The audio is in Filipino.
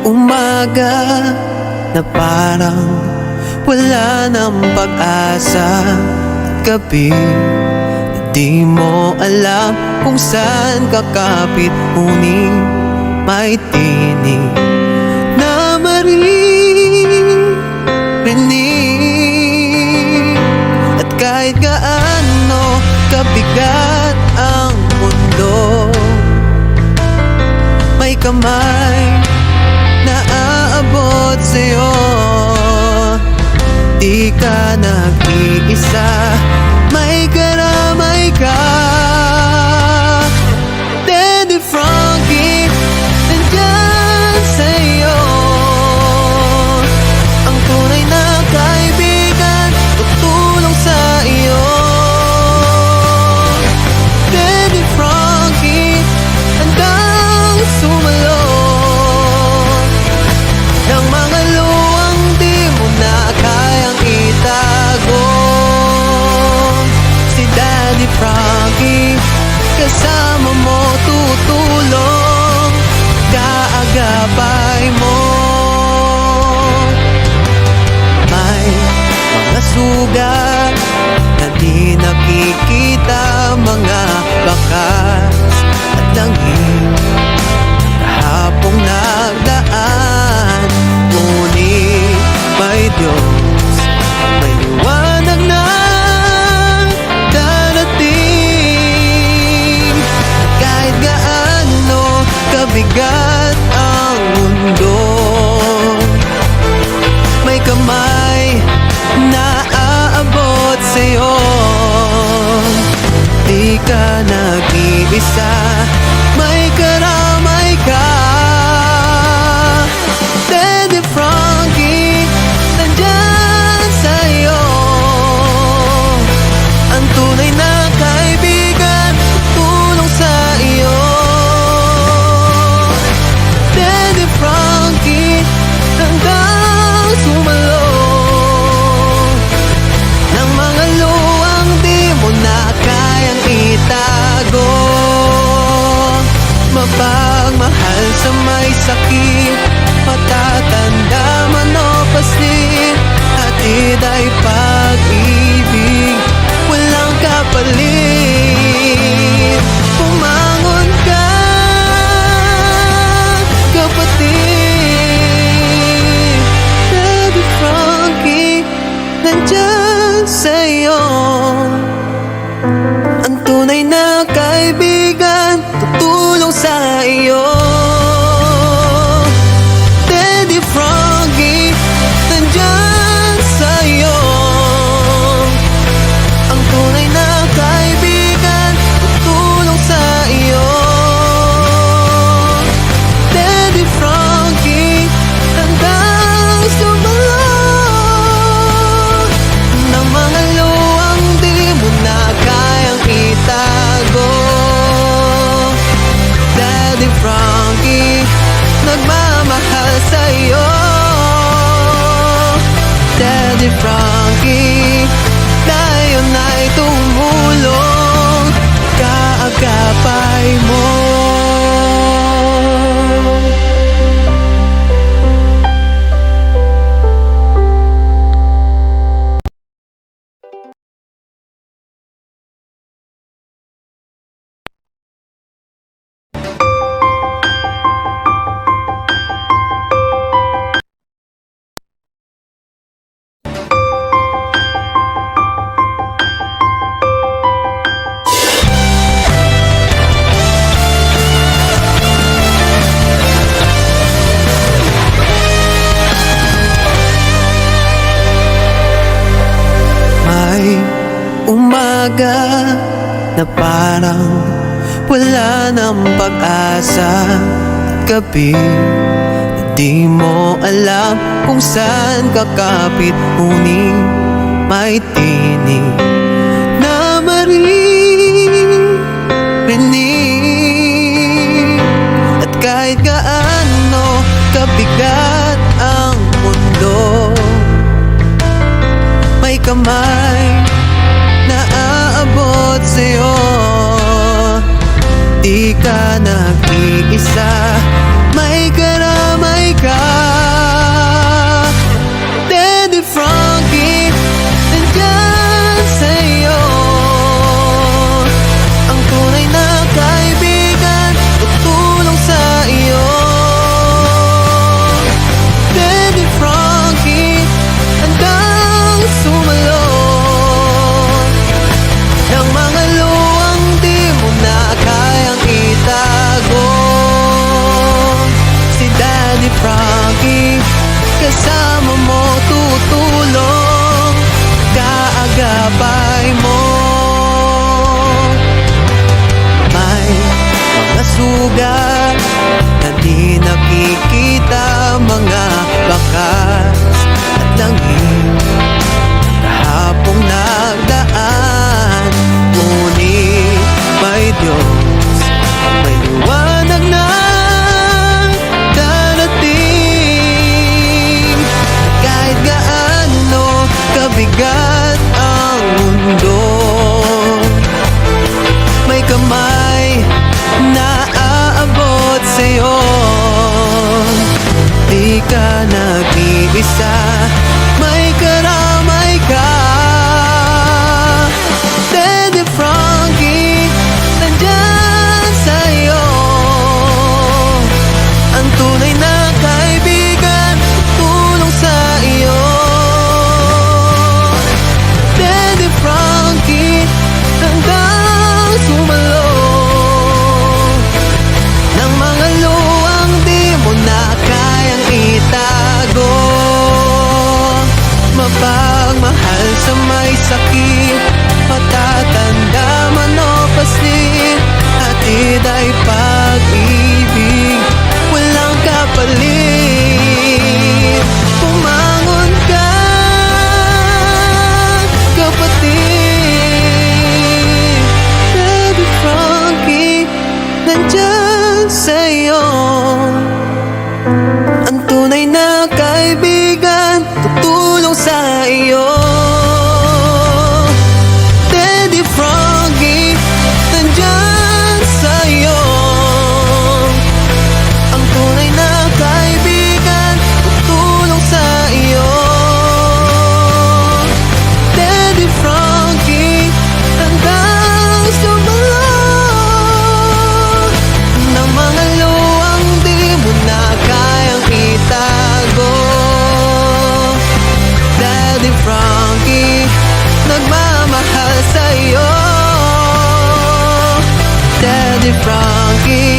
umaga na parang wala ng pag-asa, at gabi na di mo alam kung saan kakapit, ngunit may tinig na maririnig. At kahit gaano kabigat ang mundo, may kamay na aabot sa'yo. Di ka nag-iisa, may karamay ka. Daddy Frankie, nandyan sa'yo. Ang tunay na kaibigan, tutulong sa iyo. Daddy Frankie, handang sumalo ng mga luwang di mo na kayang itago. Si Daddy Frankie, kasama mo, tutulong, kaagapay mo. May mga sugat na di nakikita, mga bakas at langit kahapong nagdaan, ngunit may Diyos, may liwanag na darating. At kahit gaano kabigat ang mundo, may kamay na aabot sa'yo. Di ka nag-iisa, may karamay ka. Daddy Frankie, nandyan sa'yo. Ang tunay na kaibigan, tutulong sa iyo. Daddy Frankie, hanggang sumalo ng mga luwang di mo na kayang itago. Mapagmahal sa may sakit, matatanda man o paslit, hatid ay pag-ibig, walang kapalit. Pumangon ka, kapatid. Daddy Frankie, nandyan sa'yo. Ang tunay na kaibigan, tutulong sa iyo. Daddy Frankie, nandyan sa'yo. Ang tunay na kaibigan, tutulong sa iyo. Daddy Frankie, hanggang sumalo ng mga luwang di mo na kayang itago. Daddy Frankie, nagmamahal sa'yo. Daddy Frankie, tayo na'y tumulong, kaagapay mo. Umaga na parang wala ng pag-asa, at gabi na di mo alam kung saan kakapit, ngunit may tinig na maririnig. At kahit gaano kabigat ang mundo, may kamay na aabot sa'yo. Di ka nag-iisa, may karamay ka. kasama mo tutulong, kaagapay mo. May mga sugat na di nakikita, mga bakas at langit kahapong nagdaan. Ngunit may Diyos, may liwanag na darating. Kahit gaano kabigat ang mundo, may kamay na aabot sa'yo. Di ka nag-iisa, may karamay ka. Daddy Frankie, nandyan sa'yo. Ang tunay na kaibigan, tulong sa iyo. Daddy Frankie, hanggang sumalo ng mga luwang di mo na kayang itago. Mapagmahal sa may sakit, patatanda man o paslit, hatid ay pag-ibig, walang kapalit. Pumangon ka, kapatid. Daddy Frankie, nandyan sa'yo. Ang tunay na kaibigan, tutulong sa iyo. Daddy Frankie, nandyan sa'yo. Ang tunay na kaibigan, tutulong sa iyo. Daddy Frankie, hanggang sumalo ng mga luwang di mo na kayang itago. Daddy Frankie, nagmamahal sa'yo. Daddy Frankie,